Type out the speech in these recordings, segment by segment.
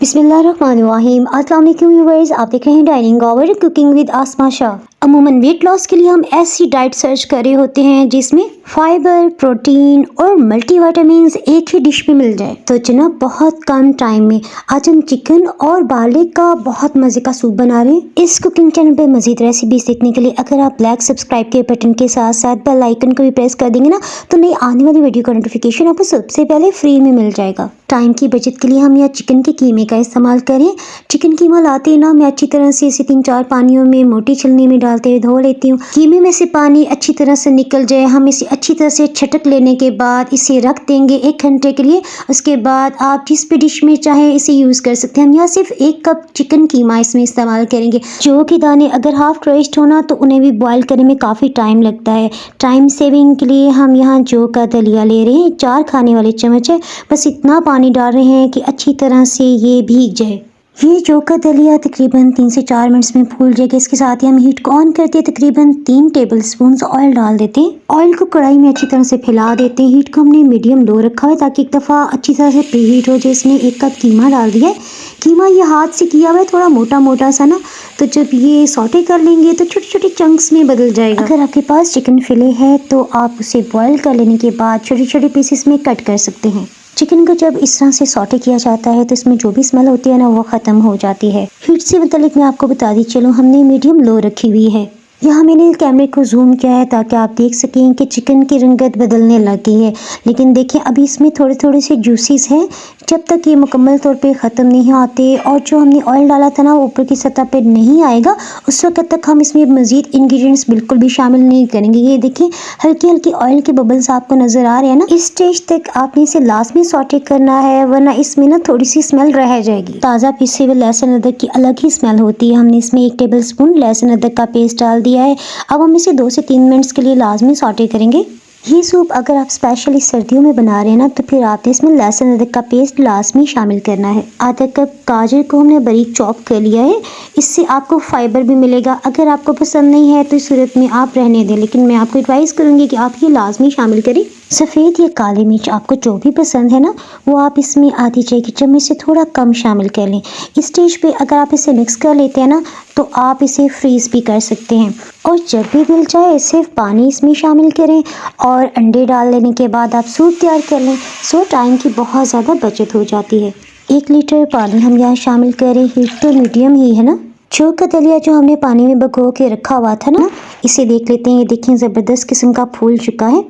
बिस्मिल्लाहिर्रहमानिर्रहीम। अस्सलाम वालेकुम व्यूअर्स, आप देख रहे हैं डाइनिंग आवर कुकिंग विद आसमा शाह। अमूमन वेट लॉस के लिए हम ऐसी डाइट सर्च कर रहे होते हैं जिसमें फाइबर, प्रोटीन और मल्टीविटामिन्स एक ही डिश में मिल जाए। तो जनाब बहुत कम टाइम में आज हम चिकन और बार्लिक का बहुत मजे का सूप बना रहे हैं। इस कुकिंग चैनल पे मजीद रेसिपीज देखने के लिए अगर आप ब्लैक सब्सक्राइब के बटन के साथ साथ बेल आइकन को भी प्रेस कर देंगे ना, तो नई आने वाली वीडियो का नोटिफिकेशन आपको सबसे पहले फ्री में मिल जाएगा। टाइम की बचत के लिए हम यहाँ चिकन के कीमे का इस्तेमाल करें। चिकन कीमा लाते हैं ना, मैं अच्छी तरह से इसे 3-4 पानियों में मोटी छलनी में डालते हुए धो लेती हूँ। कीमे में से पानी अच्छी तरह से निकल जाए, हम इसे अच्छी तरह से छटक लेने के बाद इसे रख देंगे 1 घंटे के लिए। उसके बाद आप जिस भी डिश में चाहे इसे यूज़ कर सकते हैं। हम यहाँ सिर्फ 1 कप चिकन कीमा इसमें इस्तेमाल करेंगे। जौ के दाने अगर हाफ रोस्ट होना तो उन्हें भी बॉयल करने में काफ़ी टाइम लगता है। टाइम सेविंग के लिए हम यहाँ जौ का दलिया ले रहे हैं, 4 खाने वाले चम्मच है। बस इतना पानी डाल रहे हैं कि अच्छी तरह से ये भीग जाए। ये जौ का दलिया तकरीबन 3 से 4 मिनट्स में फूल जाएगा। इसके साथ ही हम हीट को ऑन करते हैं, तकरीबन 3 टेबलस्पून ऑयल डाल देते हैं। ऑयल को कढ़ाई में अच्छी तरह से फैला देते हैं। हीट को हमने मीडियम लो रखा है ताकि एक दफ़ा अच्छी तरह से प्रीहीट हो जाए। इसमें 1 कप कीमा डाल दिया है। कीमा ये हाथ से किया हुआ है, थोड़ा मोटा मोटा सा ना, तो जब ये सौटे कर लेंगे तो छोटे छोटे चंक्स में बदल जाएगा। अगर आपके पास चिकन फिले है तो आप उसे बॉयल कर लेने के बाद छोटे छोटे पीसेस में कट कर सकते हैं। चिकन को जब इस तरह से सौटे किया जाता है तो इसमें जो भी स्मेल होती है ना, वो ख़त्म हो जाती है। हीट से मतलब मैं आपको बता दी चलो, हमने मीडियम लो रखी हुई है। यहाँ मैंने कैमरे को जूम किया है ताकि आप देख सकें कि चिकन की रंगत बदलने लग गई है। लेकिन देखें अभी इसमें थोड़े थोड़े से जूसीस हैं। जब तक ये मुकम्मल तौर पे ख़त्म नहीं आते और जो हमने ऑयल डाला था ना वो ऊपर की सतह पे नहीं आएगा, उस वक्त तक हम इसमें मज़ीद इंग्रेडिएंट्स बिल्कुल भी शामिल नहीं करेंगे। ये देखें हल्की हल्की ऑयल के बबल्स आपको नज़र आ रहे हैं ना, इस स्टेज तक आपने इसे लास्ट में सॉटे करना है, वरना इसमें ना थोड़ी सी स्मेल रह जाएगी। ताज़ा पिसे हुए लहसुन अदरक की अलग ही स्मेल होती है। हमने इसमें 1 टेबलस्पून लहसुन अदरक का पेस्ट डाल दिया है। अब हम इसे 2 से 3 मिनट्स के लिए लाजमी सॉटे करेंगे। ये सूप अगर आप स्पेशली सर्दियों में बना रहे हैं ना, तो फिर आपने इसमें लहसुन अदरक का पेस्ट लाजमी शामिल करना है। आधा कप गाजर को हमने बारीक चॉप कर लिया है। इससे आपको फाइबर भी मिलेगा। अगर आपको पसंद नहीं है तो इस सूरत में आप रहने दें, लेकिन मैं आपको एडवाइस करूँगी कि आप ये लाजमी शामिल करें। सफ़ेद या काली मिर्च आपको जो भी पसंद है ना, वो आप इसमें आधी चाय की चम्मच से थोड़ा कम शामिल कर लें। इस स्टेज पे अगर आप इसे मिक्स कर लेते हैं ना, तो आप इसे फ्रीज़ भी कर सकते हैं। और जब भी दिल चाहे सिर्फ पानी इसमें शामिल करें और अंडे डाल लेने के बाद आप सूप तैयार कर लें। सो टाइम की बहुत ज़्यादा बचत हो जाती है। 1 लीटर पानी हम यहाँ शामिल करें। हीट तो मीडियम ही है ना। जौ का दलिया जो हमने पानी में भिगो के रखा हुआ था ना, इसे देख लेते हैं। ये देखें ज़बरदस्त किस्म का फूल चुका है।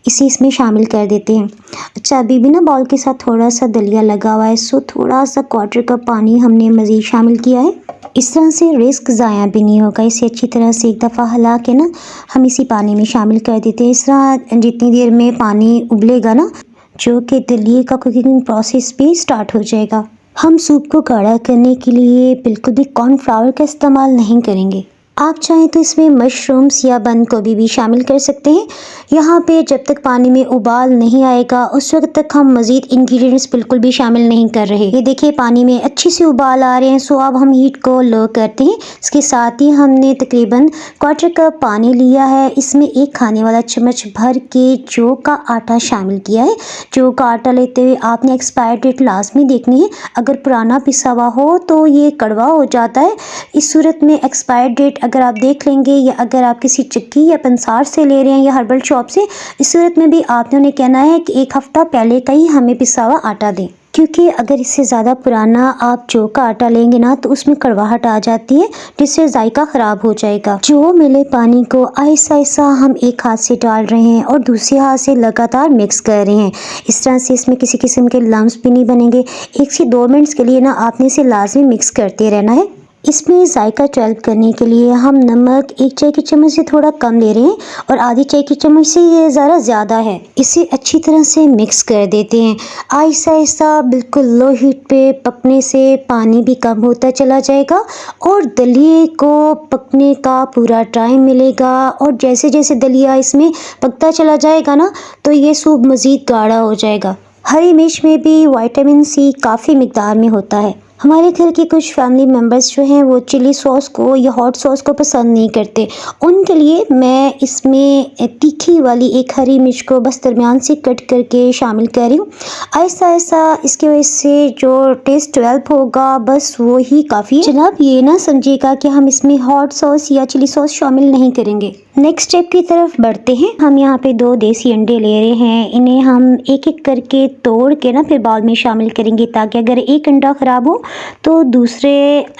इसे इसमें शामिल कर देते हैं। अच्छा, अभी भी ना बाउल के साथ थोड़ा सा दलिया लगा हुआ है, सो थोड़ा सा 1/4 कप पानी हमने मज़ीद शामिल किया है। इस तरह से रिस्क ज़ाया भी नहीं होगा। इसे अच्छी तरह से एक दफ़ा हिला के ना हम इसी पानी में शामिल कर देते हैं। इस तरह जितनी देर में पानी उबलेगा ना, जो कि दलिए का कुकिंग प्रोसेस भी स्टार्ट हो जाएगा। हम सूप को गाढ़ा करने के लिए बिल्कुल भी कॉर्नफ्लावर का इस्तेमाल नहीं करेंगे। आप चाहें तो इसमें मशरूम्स या बंद गोभी भी शामिल कर सकते हैं। यहाँ पे जब तक पानी में उबाल नहीं आएगा उस वक्त तक हम मज़ीद इंग्रेडिएंट्स बिल्कुल भी शामिल नहीं कर रहे। ये देखिए पानी में अच्छी से उबाल आ रहे हैं। सो अब हम हीट को लो करते हैं। इसके साथ ही हमने तकरीबन 1/4 कप पानी लिया है। इसमें 1 खाने वाला चम्मच भर के जौ का आटा शामिल किया है। जौ का आटा लेते हुए आपने एक्सपायर डेट लाजमी देखनी है। अगर पुराना पिसा हुआ हो तो ये कड़वा हो जाता है। इस सूरत में एक्सपायर डेट अगर आप देख लेंगे, या अगर आप किसी चक्की या पंसार से ले रहे हैं या हर्बल शॉप से, इस सूरत में भी आपने उन्हें कहना है कि 1 हफ्ता पहले का ही हमें पिसा हुआ आटा दें। क्योंकि अगर इससे ज़्यादा पुराना आप जौ का आटा लेंगे ना, तो उसमें कड़वाहट आ जाती है जिससे जायका ख़राब हो जाएगा। जौ मिले पानी को आहिस्ता आहिस्ता हम एक हाथ से डाल रहे हैं और दूसरे हाथ से लगातार मिक्स कर रहे हैं। इस तरह से इसमें किसी किस्म के लम्स भी नहीं बनेंगे। 1 से 2 मिनट्स के लिए ना आपने इसे लाजमी मिक्स करते रहना है। इसमें जायका डेवलप करने के लिए हम नमक 1 चाय की चम्मच से थोड़ा कम ले रहे हैं और आधी चाय की चम्मच से ये ज़रा ज़्यादा है। इसे अच्छी तरह से मिक्स कर देते हैं। आहिस्ता आहिस्ता बिल्कुल लो हीट पे पकने से पानी भी कम होता चला जाएगा और दलिए को पकने का पूरा टाइम मिलेगा। और जैसे जैसे दलिया इसमें पकता चला जाएगा ना, तो ये सूप मज़ीद गाढ़ा हो जाएगा। हरी मिर्च में भी विटामिन सी काफ़ी मिकदार में होता है। हमारे घर के कुछ फैमिली मेम्बर्स जो हैं वो चिली सॉस को या हॉट सॉस को पसंद नहीं करते। उनके लिए मैं इसमें तीखी वाली एक हरी मिर्च को बस दरमियान से कट करके शामिल कर रही हूँ। ऐसा ऐसा इसकी वजह से जो टेस्ट डेवलप होगा बस वो ही काफ़ी है। जनाब ये ना समझिएगा कि हम इसमें हॉट सॉस या चिली सॉस शामिल नहीं करेंगे। नेक्स्ट स्टेप की तरफ बढ़ते हैं। हम यहाँ पे 2 देसी अंडे ले रहे हैं। इन्हें हम एक एक करके तोड़ के ना फिर बाउल में शामिल करेंगे ताकि अगर एक अंडा ख़राब हो तो दूसरे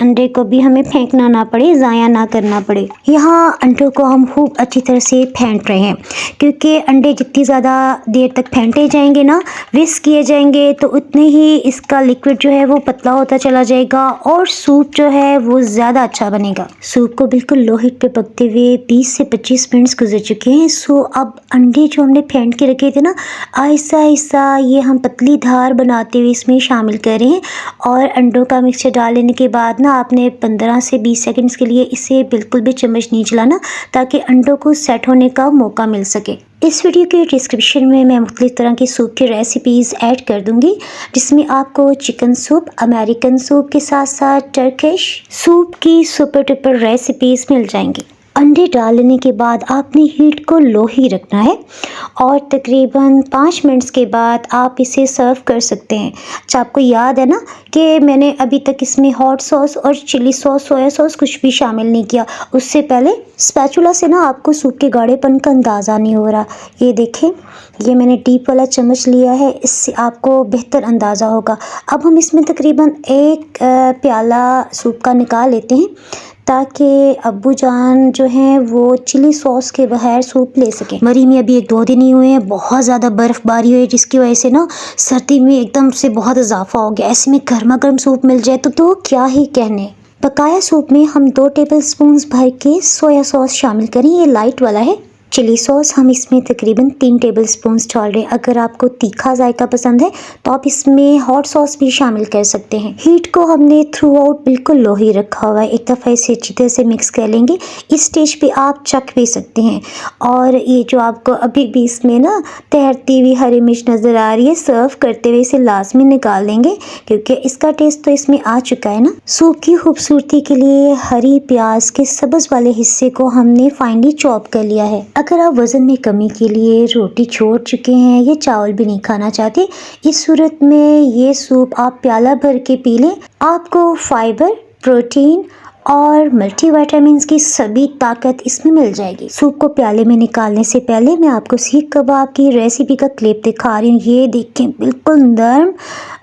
अंडे को भी हमें फेंकना ना पड़े, ज़ाया ना करना पड़े। यहाँ अंडों को हम खूब अच्छी तरह से फेंट रहे हैं क्योंकि अंडे जितनी ज़्यादा देर तक फेंटे जाएंगे ना, विस्क किए जाएंगे तो उतने ही इसका लिक्विड जो है वो पतला होता चला जाएगा और सूप जो है वो ज़्यादा अच्छा बनेगा। सूप को बिल्कुल लो हीट पे पकते हुए 20 से 25 मिनट्स गुजर चुके हैं। सो अब अंडे जो हमने फेंट के रखे थे ना, आहिस्ता आहिस्ता ये हम पतली धार बनाते हुए इसमें शामिल कर रहे हैं और अंडों का मिक्सचर डाल लेने के बाद ना आपने 15 से 20 सेकंड्स के लिए इसे बिल्कुल भी चम्मच नहीं चलाना ताकि अंडों को सेट होने का मौका मिल सके। इस वीडियो के डिस्क्रिप्शन में मैं मुख्तलिफ तरह की सूप की रेसिपीज़ ऐड कर दूंगी जिसमें आपको चिकन सूप, अमेरिकन सूप के साथ साथ टर्किश सूप की सुपर डुपर रेसिपीज़ मिल जाएंगी। अंडे डाल लेने के बाद आपने हीट को लो ही रखना है और तकरीबन 5 मिनट्स के बाद आप इसे सर्व कर सकते हैं। अच्छा आपको याद है ना कि मैंने अभी तक इसमें हॉट सॉस और चिली सॉस, सोया सॉस कुछ भी शामिल नहीं किया। उससे पहले स्पैचुला से ना आपको सूप के गाढ़ेपन का अंदाज़ा नहीं हो रहा। ये देखें, ये मैंने डीप वाला चम्मच लिया है, इससे आपको बेहतर अंदाज़ा होगा। अब हम इसमें तकरीबन 1 प्याला सूप का निकाल लेते हैं ताकि अब्बू जान जो हैं वो चिली सॉस के बगैर सूप ले सकें। मरी में अभी 1-2 दिन ही हुए हैं, बहुत ज़्यादा बर्फ़बारी हुई जिसकी वजह से ना सर्दी में एकदम से बहुत इजाफा हो गया। ऐसे में गर्मा गर्म सूप मिल जाए तो क्या ही कहने। बकाया सूप में हम 2 टेबल स्पून भर के सोया सॉस शामिल करें, ये लाइट वाला है। चिली सॉस हम इसमें तकरीबन 3 टेबल स्पून डाल रहे हैं। अगर आपको तीखा जायका पसंद है तो आप इसमें हॉट सॉस भी शामिल कर सकते हैं। हीट को हमने थ्रू आउट बिल्कुल लो ही रखा हुआ है। एक दफ़ा इसे अच्छी तरह से मिक्स कर लेंगे। इस स्टेज पे आप चख भी सकते हैं। और ये जो आपको अभी भी इसमें ना तैरती हुई हरी मिर्च नज़र आ रही है, सर्व करते हुए इसे लाजमी निकाल लेंगे क्योंकि इसका टेस्ट तो इसमें आ चुका है ना। सूप की खूबसूरती के लिए हरी प्याज के सब्ज़ वाले हिस्से को हमने फाइनली चॉप कर लिया है। अगर आप वज़न में कमी के लिए रोटी छोड़ चुके हैं या चावल भी नहीं खाना चाहते, इस सूरत में ये सूप आप प्याला भर के पी लें। आपको फाइबर, प्रोटीन और मल्टीविटामिन्स की सभी ताकत इसमें मिल जाएगी। सूप को प्याले में निकालने से पहले मैं आपको सीख कबाब की रेसिपी का क्लिप दिखा रही हूँ। ये देखें, बिल्कुल नरम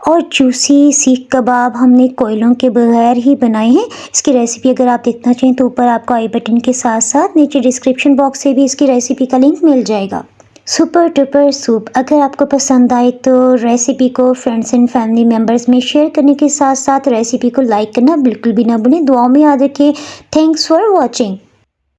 और जूसी सीख कबाब हमने कोयलों के बगैर ही बनाए हैं। इसकी रेसिपी अगर आप देखना चाहें तो ऊपर आपको आई बटन के साथ साथ नीचे डिस्क्रिप्शन बॉक्स से भी इसकी रेसिपी का लिंक मिल जाएगा। सुपर डुपर सूप अगर आपको पसंद आए तो रेसिपी को फ्रेंड्स एंड फैमिली मेम्बर्स में शेयर करने के साथ साथ रेसिपी को लाइक करना बिल्कुल भी ना भूलें। दुआओं में याद रखें। Thanks for watching.